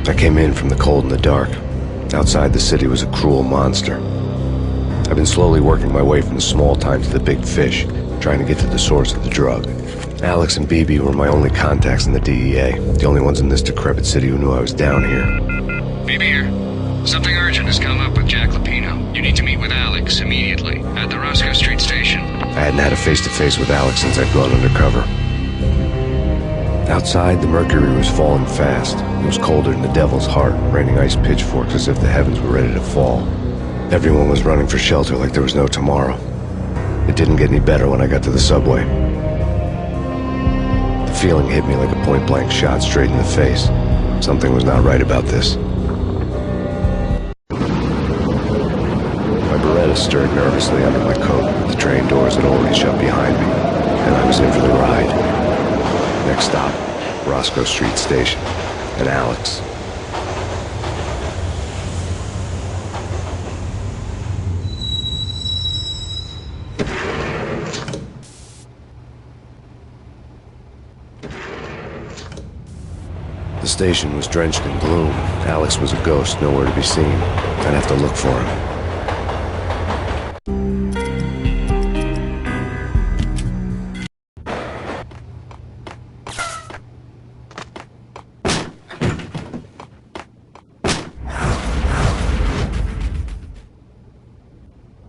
I came in from the cold and the dark. Outside the city was a cruel monster. I've been slowly working my way from the small time to the big fish, trying to get to the source of the drug. Alex and BB were my only contacts in the DEA, the only ones in this decrepit city who knew I was down here. BB here. Something urgent has come up with Jack Lapino. You need to meet with Alex immediately at the Roscoe Street station. I hadn't had a face-to-face with Alex since I'd gone undercover. Outside, the mercury was falling fast. It was colder than the devil's heart, raining ice pitchforks as if the heavens were ready to fall. Everyone was running for shelter like there was no tomorrow. It didn't get any better when I got to the subway. The feeling hit me like a point-blank shot straight in the face. Something was not right about this. My Beretta stirred nervously under my coat. The train doors had already shut behind me, and I was in for the ride. Next stop, Roscoe Street Station, and Alex. The station was drenched in gloom. Alex was a ghost, nowhere to be seen. I'd have to look for him.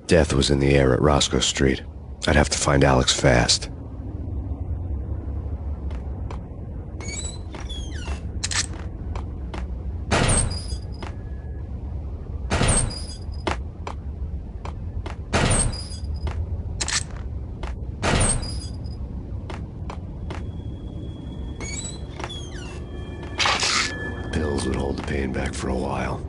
Death was in the air at Roscoe Street. I'd have to find Alex fast. Pills would hold the pain back for a while.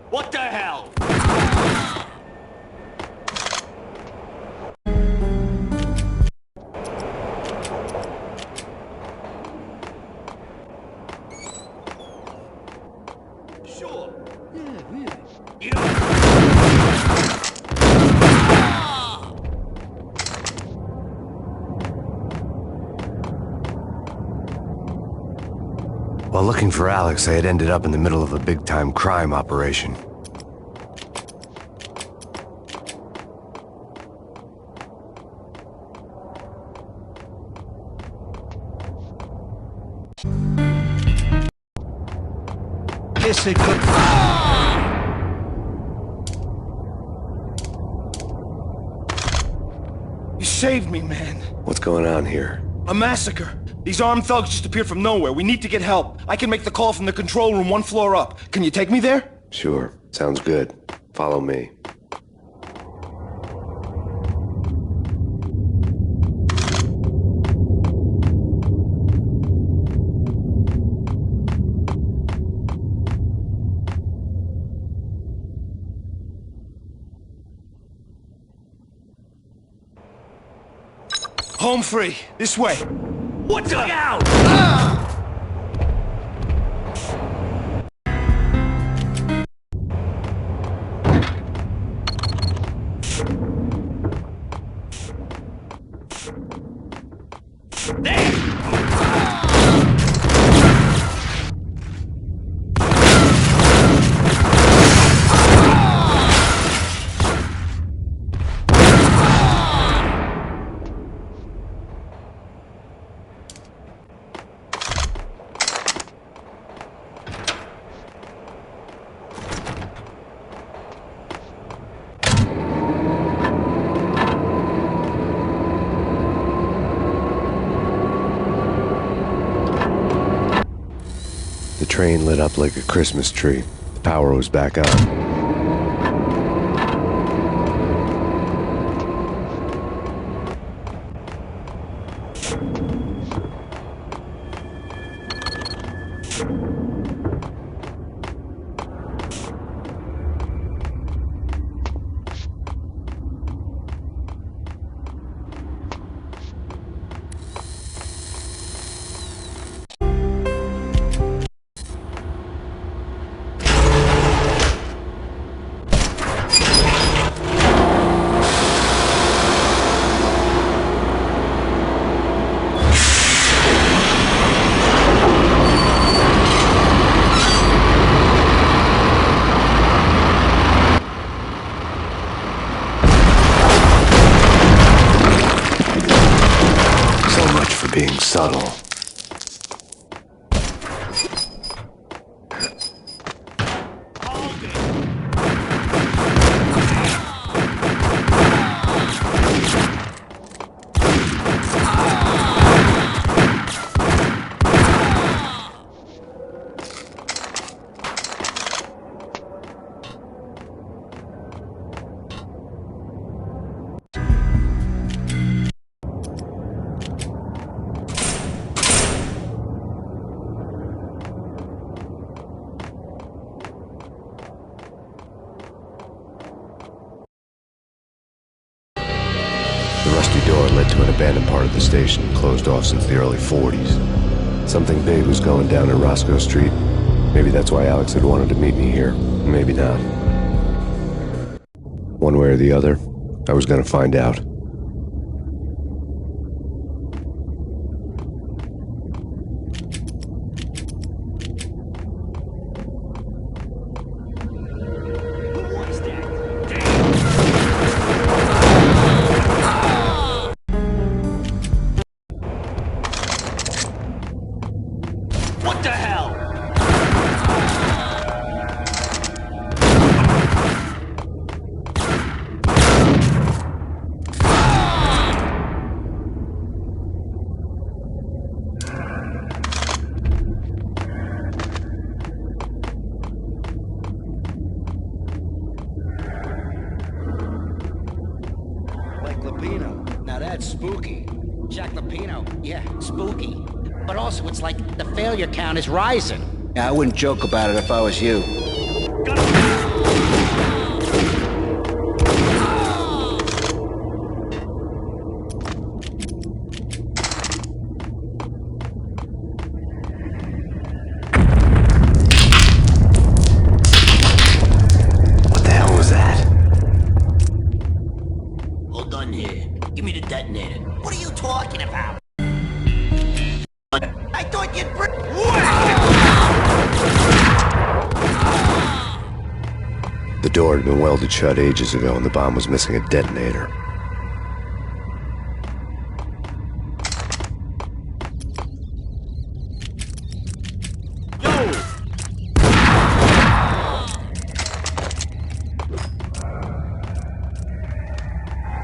What the hell? Sure. While looking for Alex, I had ended up in the middle of a big-time crime operation. Yes, it could. You saved me, man. What's going on here? A massacre. These armed thugs just appeared from nowhere. We need to get help. I can make the call from the control room 1 floor up. Can you take me there? Sure. Sounds good. Follow me. Home free. This way. What the hell? The train lit up like a Christmas tree. Power was back on. Being subtle. The rusty door led to an abandoned part of the station, closed off since the early 40s. Something big was going down in Roscoe Street. Maybe that's why Alex had wanted to meet me here. Maybe not. One way or the other, I was gonna find out. What the hell? Like Lapino. Now that's spooky. Jack Lapino. Yeah, spooky. But also, it's like the failure count is rising. Yeah, I wouldn't joke about it if I was you. What the hell was that? Hold on here. Give me the detonator. What are you talking about? I thought you'd bring... The door had been welded shut ages ago and the bomb was missing a detonator.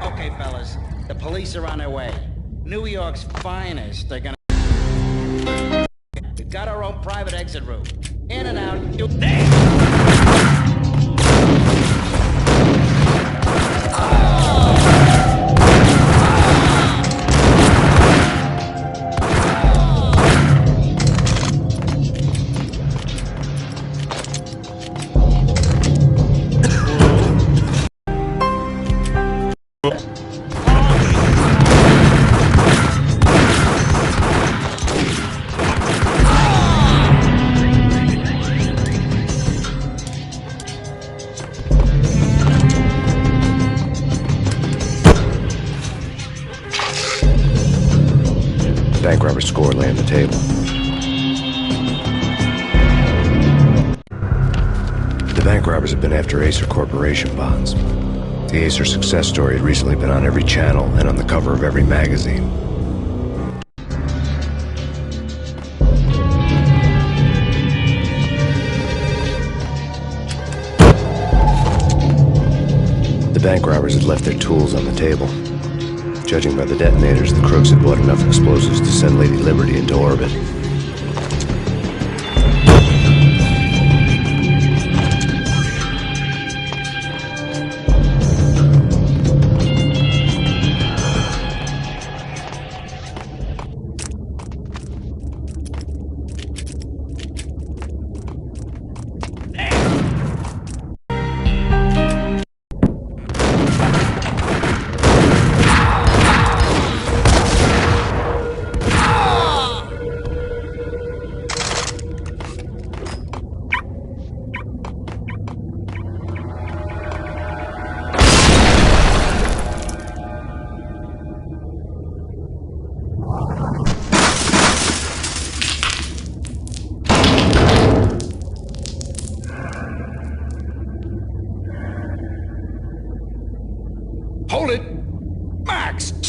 Okay, fellas. The police are on their way. New York's finest. They're gonna... We've got our own private exit route. In and out. Bank robber score lay on the table. The bank robbers had been after Acer Corporation bonds. The Acer success story had recently been on every channel and on the cover of every magazine. The bank robbers had left their tools on the table. Judging by the detonators, the crooks had bought enough explosives to send Lady Liberty into orbit.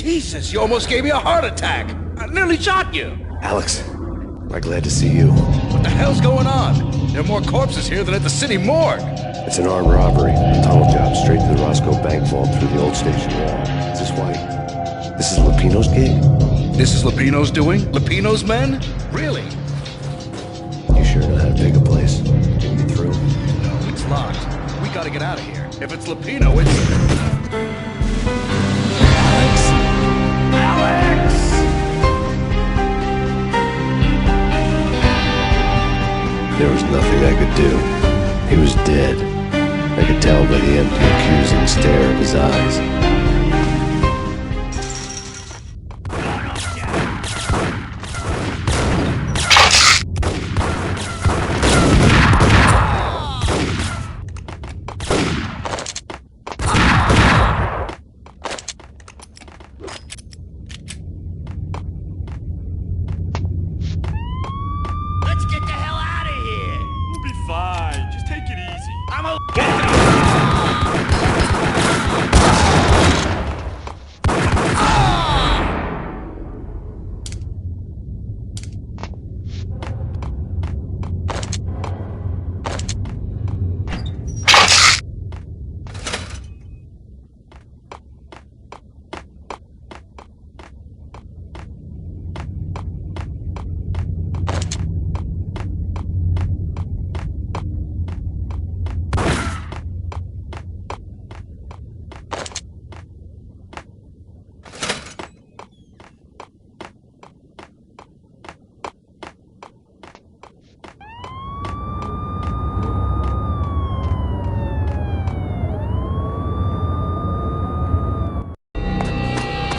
Jesus, you almost gave me a heart attack. I nearly shot you. Alex, I'm glad to see you. What the hell's going on? There are more corpses here than at the city morgue. It's an armed robbery, a tunnel job straight to the Roscoe Bank vault through the old station wall. Is this why? This is Lupino's gig? This is Lupino's doing? Lupino's men? Really? You sure know how to take a place? Can you get through? No, it's locked. We gotta get out of here. If it's Lupino, it's... Alex! Alex! There was nothing I could do. He was dead. I could tell by the empty, accusing stare of his eyes. Let's get the hell out of here. We'll be fine. Just take it easy. I'm a...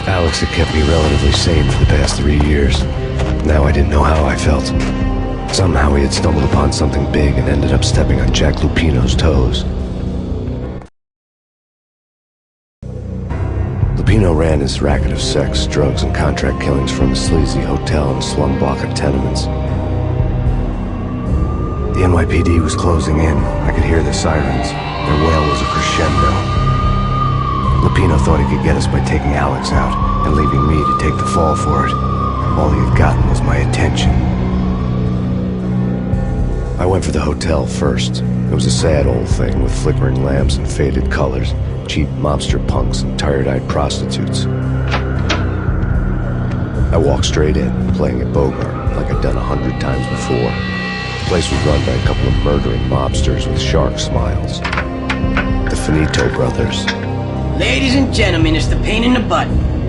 Alex had kept me relatively sane for the past 3 years. Now I didn't know how I felt. Somehow he had stumbled upon something big and ended up stepping on Jack Lupino's toes. Lupino ran his racket of sex, drugs, and contract killings from a sleazy hotel in a slum block of tenements. The NYPD was closing in. I could hear the sirens. Their wail was a crescendo. Lupino thought he could get us by taking Alex out and leaving me to take the fall for it. All he had gotten was my attention. I went for the hotel first. It was a sad old thing with flickering lamps and faded colors, cheap mobster punks and tired-eyed prostitutes. I walked straight in, playing at Bogart like I'd done 100 times before. The place was run by a couple of murdering mobsters with shark smiles. The Finito brothers. Ladies and gentlemen, it's the Payne in the butt.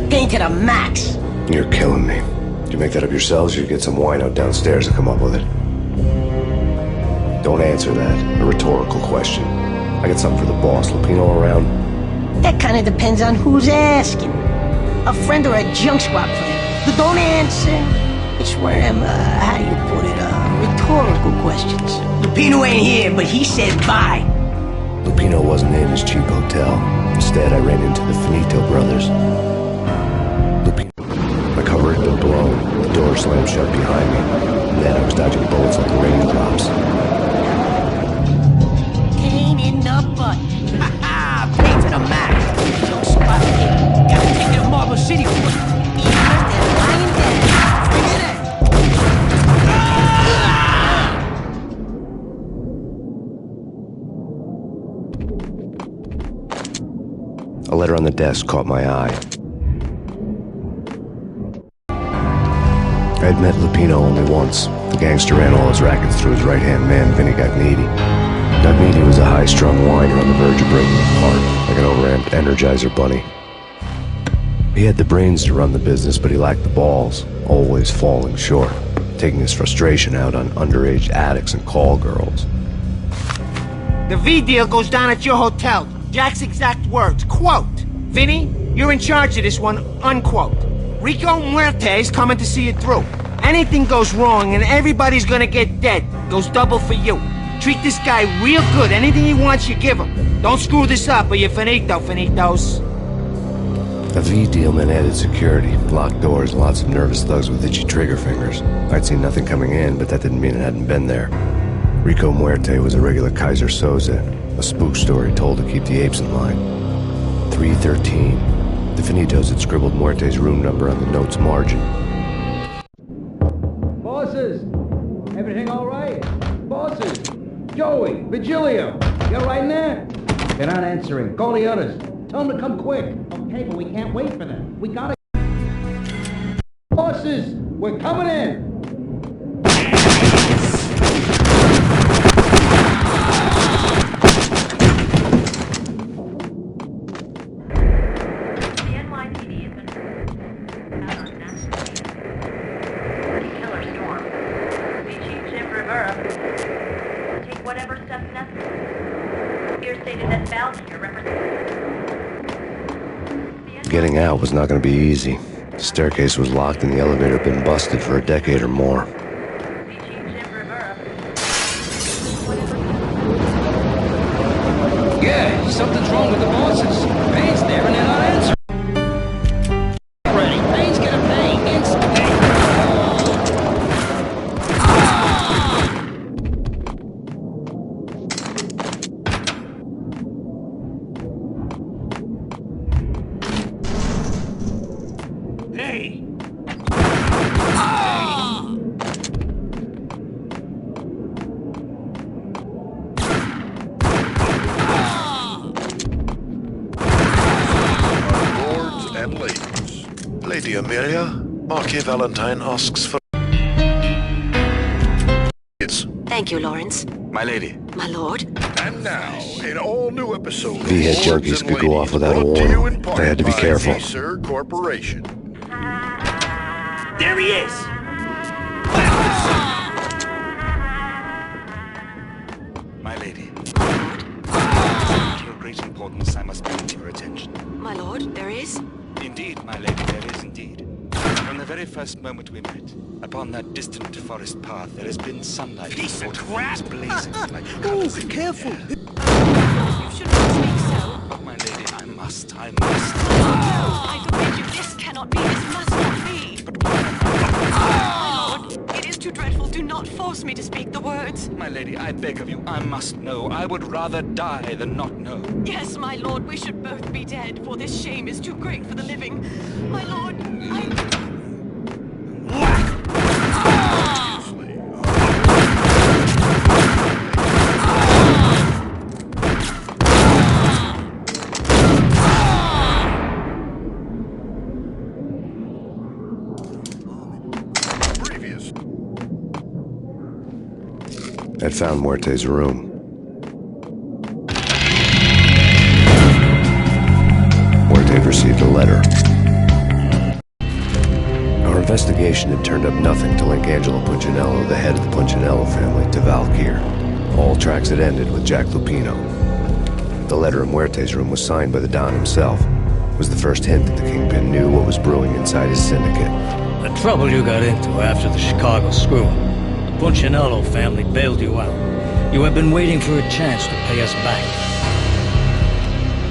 Payne to the max. You're killing me. Did you make that up yourselves, or you get some wino downstairs to come up with it? Don't answer that. A rhetorical question. I got something for the boss. Lupino around? That kind of depends on who's asking. A friend or a junk swap friend. But don't answer. It's one of them, how do you put it, rhetorical questions. Lupino ain't here, but he said bye. Lupino wasn't in his cheap hotel. Instead, I ran into the Finito brothers. My cover had been blown. The door slammed shut behind me. And then I was dodging bullets like raindrops. Payne in the butt. Ha ha! Payne to the max. Junk spot kid. Gotta take it to Marble City for it. Even if they're lying dead. Forget it. A letter on the desk caught my eye. I had met Lupino only once. The gangster ran all his rackets through his right-hand man, Vinny Gagniti. Gagniti was a high-strung whiner on the verge of breaking apart, like an overamped Energizer bunny. He had the brains to run the business, but he lacked the balls, always falling short, taking his frustration out on underage addicts and call girls. The V deal goes down at your hotel. Jack's exact words, quote, "Vinny, you're in charge of this one," unquote. Rico Muerte's coming to see it through. Anything goes wrong and everybody's gonna get dead. Goes double for you. Treat this guy real good. Anything he wants, you give him. Don't screw this up or you're finito, finitos. A V deal meant added security, locked doors, lots of nervous thugs with itchy trigger fingers. I'd seen nothing coming in, but that didn't mean it hadn't been there. Rico Muerte was a regular Kaiser Soze, a spook story told to keep the apes in line. 313. The Finitos had scribbled Muerte's room number on the note's margin. Bosses! Everything all right? Bosses! Joey! Vigilio! You all right in there? They're not answering. Call the others. Tell them to come quick. Okay, but we can't wait for them. We gotta... Bosses! We're coming in! Getting out was not going to be easy. The staircase was locked and the elevator had been busted for a decade or more. Yeah, something's wrong with the bosses. Payne's there and they're not answering. Ready. Payne's gonna pay instantly. Hey! Lords and ladies. Lady Amelia, Marquis Valentine asks for... Thank you, Lawrence. My lady. My lord. And now, an all-new episode of V-head Lords junkies and could go off Ladies, without a brought to you warning. in part They had to be by careful. Sir Corporation. There he is! My lady. To your great importance, I must bring to your attention. My lord, there is? Indeed, my lady, there is indeed. From the very first moment we met, upon that distant forest path, there has been sunlight. Piece of water crap. flames blazing like colors in the careful. air. You should not speak so. But my lady, I must. No, I forbid you. This cannot be. This must not be. But why? My lord, it is too dreadful. Do not force me to speak the words. My lady, I beg of you, I must know. I would rather die than not know. Yes, my lord, we should both be dead, for this shame is too great for the living. My lord, Previous. I'd found Muerte's room. Muerte had received a letter. Our investigation had turned up nothing to link Angelo Punchinello, the head of the Punchinello family, to Valkyr. All tracks had ended with Jack Lupino. The letter in Muerte's room was signed by the Don himself. It was the first hint that the Kingpin knew what was brewing inside his syndicate. The trouble you got into after the Chicago screw-up. The Punchinello family bailed you out. You have been waiting for a chance to pay us back.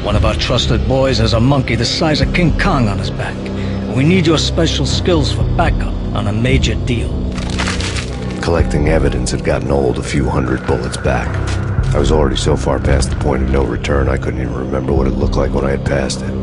One of our trusted boys has a monkey the size of King Kong on his back. And we need your special skills for backup on a major deal. Collecting evidence had gotten old a few hundred bullets back. I was already so far past the point of no return I couldn't even remember what it looked like when I had passed it.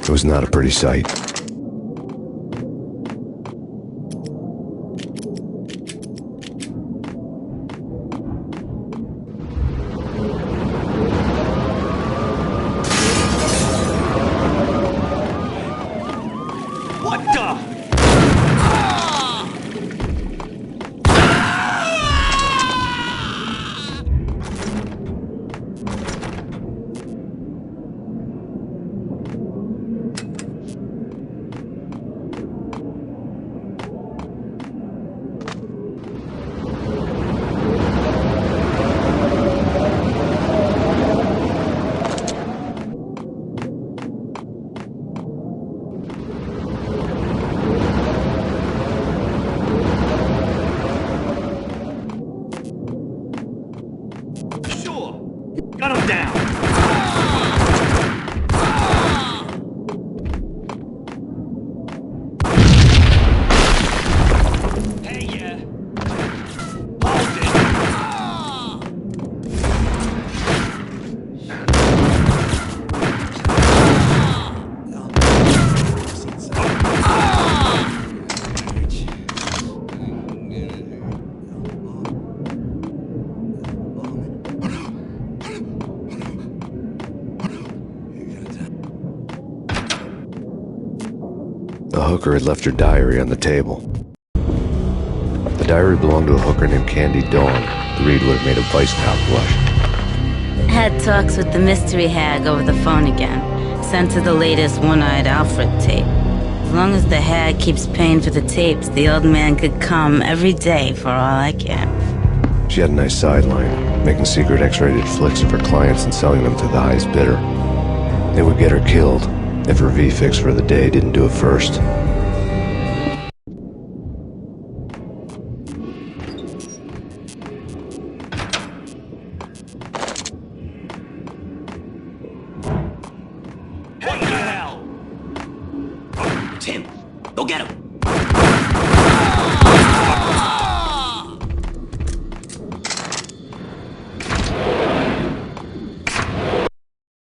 It was not a pretty sight. What the? Gun him down! Hey, hold it! The hooker had left her diary on the table. The diary belonged to a hooker named Candy Dawn. The read would have made a vice cop blush. Had talks with the mystery hag over the phone again. Sent her the latest One-Eyed Alfred tape. As long as the hag keeps paying for the tapes, the old man could come every day for all I care. She had a nice sideline, making secret X-rated flicks of her clients and selling them to the highest bidder. They would get her killed if her V-fix for the day didn't do it first. What the hell? It's him. Go get him.